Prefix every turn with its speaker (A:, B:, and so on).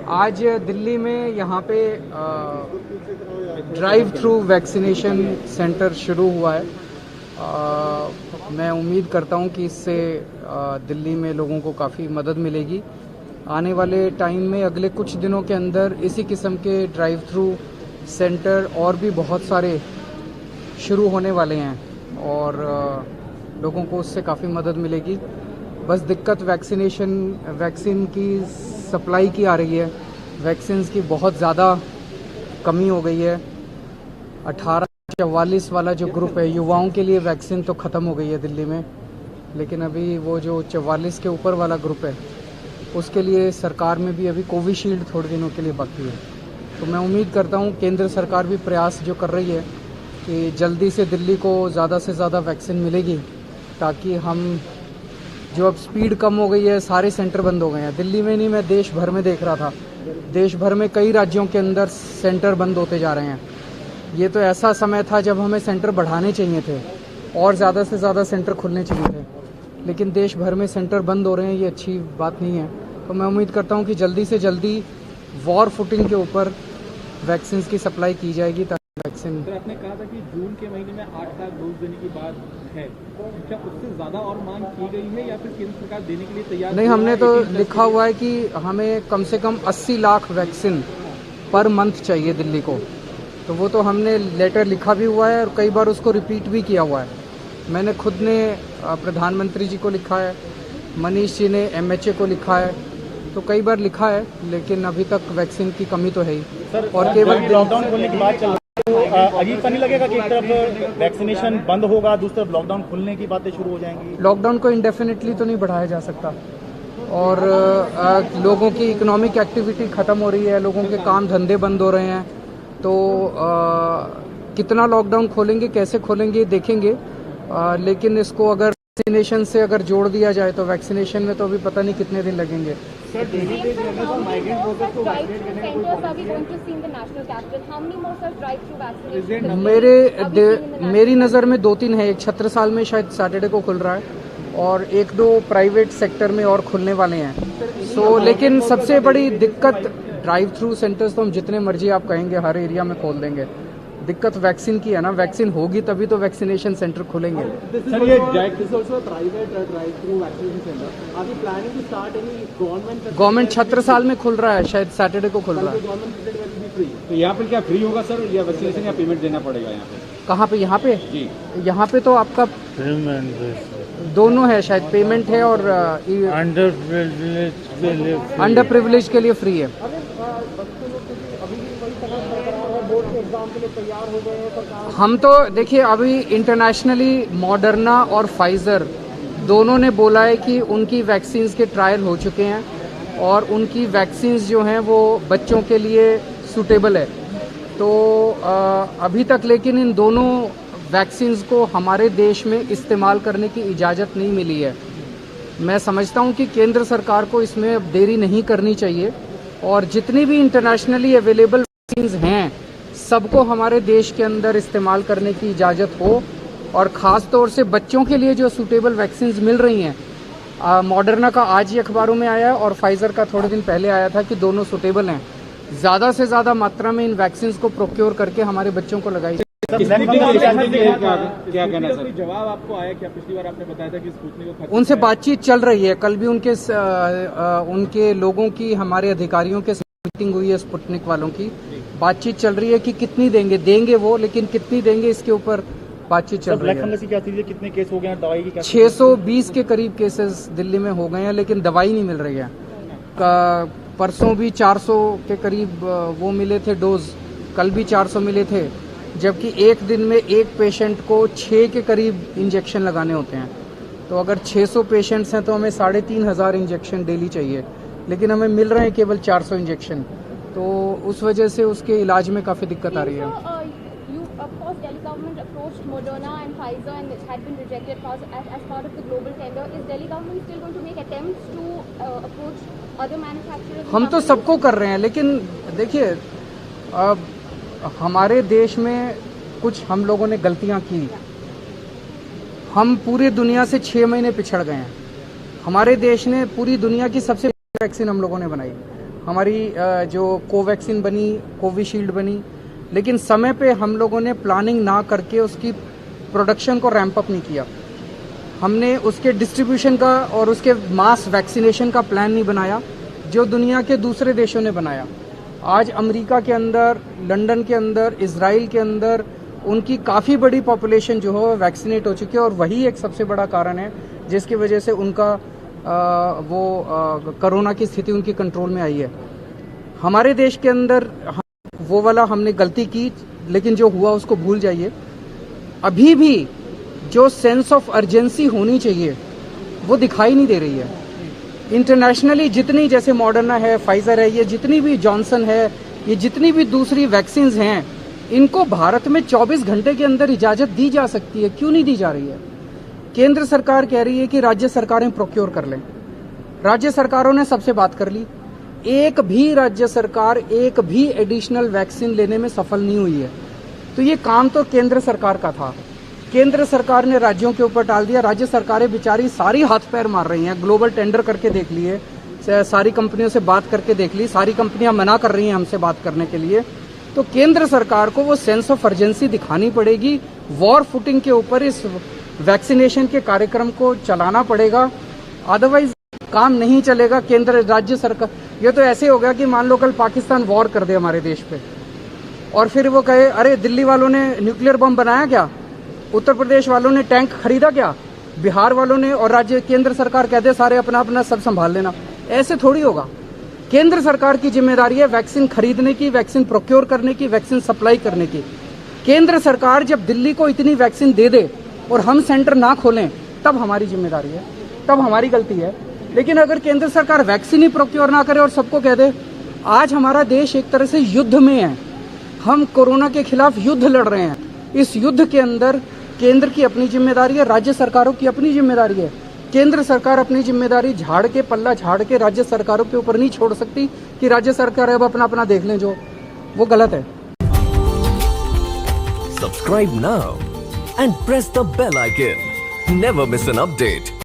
A: आज दिल्ली में यहाँ पे ड्राइव थ्रू वैक्सीनेशन सेंटर शुरू हुआ है। मैं उम्मीद करता हूँ कि इससे दिल्ली में लोगों को काफ़ी मदद मिलेगी। आने वाले टाइम में अगले कुछ दिनों के अंदर इसी किस्म के ड्राइव थ्रू सेंटर और भी बहुत सारे शुरू होने वाले हैं और लोगों को उससे काफ़ी मदद मिलेगी। बस दिक्कत वैक्सीन की सप्लाई की आ रही है। वैक्सीन की बहुत ज़्यादा कमी हो गई है। 18-44 वाला जो ग्रुप है, युवाओं के लिए वैक्सीन तो ख़त्म हो गई है दिल्ली में, लेकिन अभी वो जो 44 के ऊपर वाला ग्रुप है उसके लिए सरकार में भी अभी कोविशील्ड थोड़े दिनों के लिए बाकी है। तो मैं उम्मीद करता हूँ केंद्र सरकार भी प्रयास जो कर रही है कि जल्दी से दिल्ली को ज़्यादा से ज़्यादा वैक्सीन मिलेगी, ताकि हम जो अब स्पीड कम हो गई है, सारे सेंटर बंद हो गए हैं। दिल्ली में नहीं, मैं देश भर में देख रहा था, देश भर में कई राज्यों के अंदर सेंटर बंद होते जा रहे हैं। ये तो ऐसा समय था जब हमें सेंटर बढ़ाने चाहिए थे और ज़्यादा से ज़्यादा सेंटर खुलने चाहिए थे, लेकिन देश भर में सेंटर बंद हो रहे हैं। ये अच्छी बात नहीं है। तो मैं उम्मीद करता हूँ कि जल्दी से जल्दी वॉर फुटिंग के ऊपर वैक्सीन की सप्लाई की जाएगी, ताकि वैक्सीन।
B: तो आपने कहा था कि जून के महीने में 8 लाख डोज देने की बात है, क्या उससे ज़्यादा और मांग की गई है या फिर केंद्र सरकार देने के लिए तैयार?
A: नहीं, हमने तो लिखा हुआ है कि हमें कम से कम 80 लाख वैक्सीन पर मंथ चाहिए दिल्ली को। तो वो तो हमने लेटर लिखा भी हुआ है और कई बार उसको रिपीट भी किया हुआ है। मैंने खुद ने प्रधानमंत्री जी को लिखा है, मनीष जी ने MHA को लिखा है, तो कई बार लिखा है, लेकिन अभी तक वैक्सीन की कमी तो है ही।
C: सर,
A: और केवल
C: लॉकडाउन खोलने की बात चल रही है, तो अजीब सा नहीं लगेगा कि एक तरफ वैक्सीनेशन बंद होगा, दूसरी तरफ लॉकडाउन खुलने की बातें शुरू हो जाएंगी?
A: लॉकडाउन को इंडेफिनिटली तो नहीं बढ़ाया जा सकता और लोगों की इकोनॉमिक एक्टिविटी ख़त्म हो रही है, लोगों के काम धंधे बंद हो रहे हैं। तो कितना लॉकडाउन खोलेंगे, कैसे खोलेंगे देखेंगे, लेकिन इसको अगर वैक्सीनेशन से अगर जोड़ दिया जाए तो वैक्सीनेशन में तो अभी पता नहीं कितने दिन लगेंगे। मेरी नज़र में 2-3 है। एक छत्रसाल में शायद सैटरडे को खुल रहा है और 1-2 प्राइवेट सेक्टर में और खुलने वाले हैं। लेकिन सबसे बड़ी दिक्कत ड्राइव थ्रू सेंटर्स तो हम जितने मर्जी आप कहेंगे हर एरिया में खोल देंगे, दिक्कत वैक्सीन की है ना। वैक्सीन होगी तभी तो वैक्सीनेशन सेंटर खुलेंगे। गवर्नमेंट छत्रसाल में खुल रहा है, शायद सैटरडे को खुल रहा है।
B: तो यहाँ पर क्या फ्री होगा सर, या वैक्सीनेशन या पेमेंट देना पड़ेगा यहाँ पे?
A: कहाँ पे? यहाँ पे
B: जी,
A: यहाँ पे तो आपका दोनों है, शायद पेमेंट है और अंडर प्रिविलेज के लिए फ्री है। हम तो देखिए, अभी इंटरनेशनली मॉडर्ना और फाइजर दोनों ने बोला है कि उनकी वैक्सीन्स के ट्रायल हो चुके हैं और उनकी वैक्सीन्स जो हैं वो बच्चों के लिए सूटेबल है। तो अभी तक लेकिन इन दोनों वैक्सीन्स को हमारे देश में इस्तेमाल करने की इजाज़त नहीं मिली है। मैं समझता हूं कि केंद्र सरकार को इसमें अब देरी नहीं करनी चाहिए और जितनी भी इंटरनेशनली अवेलेबल वैक्सीन्स हैं सबको हमारे देश के अंदर इस्तेमाल करने की इजाज़त हो, और ख़ास तौर से बच्चों के लिए जो सूटेबल वैक्सीन्स मिल रही हैं। मॉडर्ना का आज ही अखबारों में आया है और फाइजर का थोड़े दिन पहले आया था कि दोनों सूटेबल हैं। ज़्यादा से ज़्यादा मात्रा में इन वैक्सीन्स को प्रोक्योर करके हमारे बच्चों को लगाई।
B: क्या कहना सर? जवाब आपको आया क्या? पिछली बार आपने बताया था कि स्पुतनिक को
A: उनसे बातचीत चल रही है। कल भी उनके लोगों की, हमारे अधिकारियों के साथ मीटिंग हुई है, स्पुतनिक वालों की बातचीत चल रही है कि कितनी देंगे वो, लेकिन कितनी देंगे इसके ऊपर बातचीत चल रही है।
C: की क्या स्थिति है? कितने केस हो गए हैं? दवाई की क्या?
A: 620 के करीब केसेस दिल्ली में हो गए हैं, लेकिन दवाई नहीं मिल रही है। परसों भी 400 के करीब वो मिले थे डोज, कल भी 400 मिले थे, जबकि एक दिन में एक पेशेंट को 6 के करीब इंजेक्शन लगाने होते हैं। तो अगर 600 पेशेंट्स हैं तो हमें 3500 इंजेक्शन डेली चाहिए, लेकिन हमें मिल रहे हैं केवल 400 इंजेक्शन। तो उस वजह से उसके इलाज में काफ़ी दिक्कत आ रही है।
D: Of course, Delhi government approached Moderna and Pfizer and it had been rejected as part of the global tender. Is Delhi government still going to make attempts to approach other manufacturers?
A: हम तो सबको कर रहे हैं, लेकिन देखिए अब हमारे देश में कुछ हम लोगों ने गलतियां की। हम पूरी दुनिया से 6 महीने पिछड़ गए हैं। हमारे देश ने पूरी दुनिया की सबसे बड़ी वैक्सीन हम लोगों ने बनाई। हमारी जो कोवैक्सीन बनी, कोविशील्ड बनी, लेकिन समय पे हम लोगों ने प्लानिंग ना करके उसकी प्रोडक्शन को रैंप अप नहीं किया। हमने उसके डिस्ट्रीब्यूशन का और उसके मास वैक्सीनेशन का प्लान नहीं बनाया जो दुनिया के दूसरे देशों ने बनाया। आज अमेरिका के अंदर, लंदन के अंदर, इजराइल के अंदर उनकी काफ़ी बड़ी पॉपुलेशन जो है वैक्सीनेट हो चुकी है और वही एक सबसे बड़ा कारण है जिसकी वजह से उनका कोरोना की स्थिति उनकी कंट्रोल में आई है। हमारे देश के अंदर वो वाला हमने गलती की, लेकिन जो हुआ उसको भूल जाइए। अभी भी जो सेंस ऑफ अर्जेंसी होनी चाहिए वो दिखाई नहीं दे रही है। इंटरनेशनली जितनी, जैसे मॉडर्ना है, फाइजर है, ये जितनी भी जॉनसन है, ये जितनी भी दूसरी वैक्सीन हैं, इनको भारत में 24 घंटे के अंदर इजाजत दी जा सकती है, क्यों नहीं दी जा रही है? केंद्र सरकार कह रही है कि राज्य सरकारें प्रोक्योर कर लें। राज्य सरकारों ने सबसे बात कर ली, एक भी राज्य सरकार एक भी एडिशनल वैक्सीन लेने में सफल नहीं हुई है। तो ये काम तो केंद्र सरकार का था। केंद्र सरकार ने राज्यों के ऊपर डाल दिया। राज्य सरकारें बेचारी सारी हाथ पैर मार रही हैं। ग्लोबल टेंडर करके देख लिए, सारी कंपनियों से बात करके देख ली, सारी कंपनियां मना कर रही हैं हमसे बात करने के लिए। तो केंद्र सरकार को वो सेंस ऑफ अर्जेंसी दिखानी पड़ेगी। वॉर फुटिंग के ऊपर इस वैक्सीनेशन के कार्यक्रम को चलाना पड़ेगा, अदरवाइज काम नहीं चलेगा। केंद्र राज्य सरकार, ये तो ऐसे होगा कि मान लो कल पाकिस्तान वॉर कर दे हमारे देश पे और फिर वो कहे अरे दिल्ली वालों ने न्यूक्लियर बम बनाया क्या, उत्तर प्रदेश वालों ने टैंक खरीदा क्या, बिहार वालों ने, और राज्य केंद्र सरकार कह दे सारे अपना अपना सब संभाल लेना। ऐसे थोड़ी होगा। केंद्र सरकार की जिम्मेदारी है वैक्सीन खरीदने की, वैक्सीन प्रोक्योर करने की, वैक्सीन सप्लाई करने की। केंद्र सरकार जब दिल्ली को इतनी वैक्सीन दे दे और हम सेंटर ना खोलें तब हमारी जिम्मेदारी है, तब हमारी गलती है। लेकिन अगर केंद्र सरकार वैक्सीन ही प्रोक्योर ना करे और सबको कह दे, आज हमारा देश एक तरह से युद्ध में है। हम कोरोना के खिलाफ युद्ध लड़ रहे हैं। इस युद्ध के अंदर केंद्र की अपनी जिम्मेदारी है, राज्य सरकारों की अपनी जिम्मेदारी है। केंद्र सरकार अपनी जिम्मेदारी झाड़ के, पल्ला झाड़ के राज्य सरकारों के ऊपर नहीं छोड़ सकती कि राज्य सरकार अब अपना अपना देख लें, जो वो गलत है।
E: Subscribe now and press the bell icon. Never miss an update.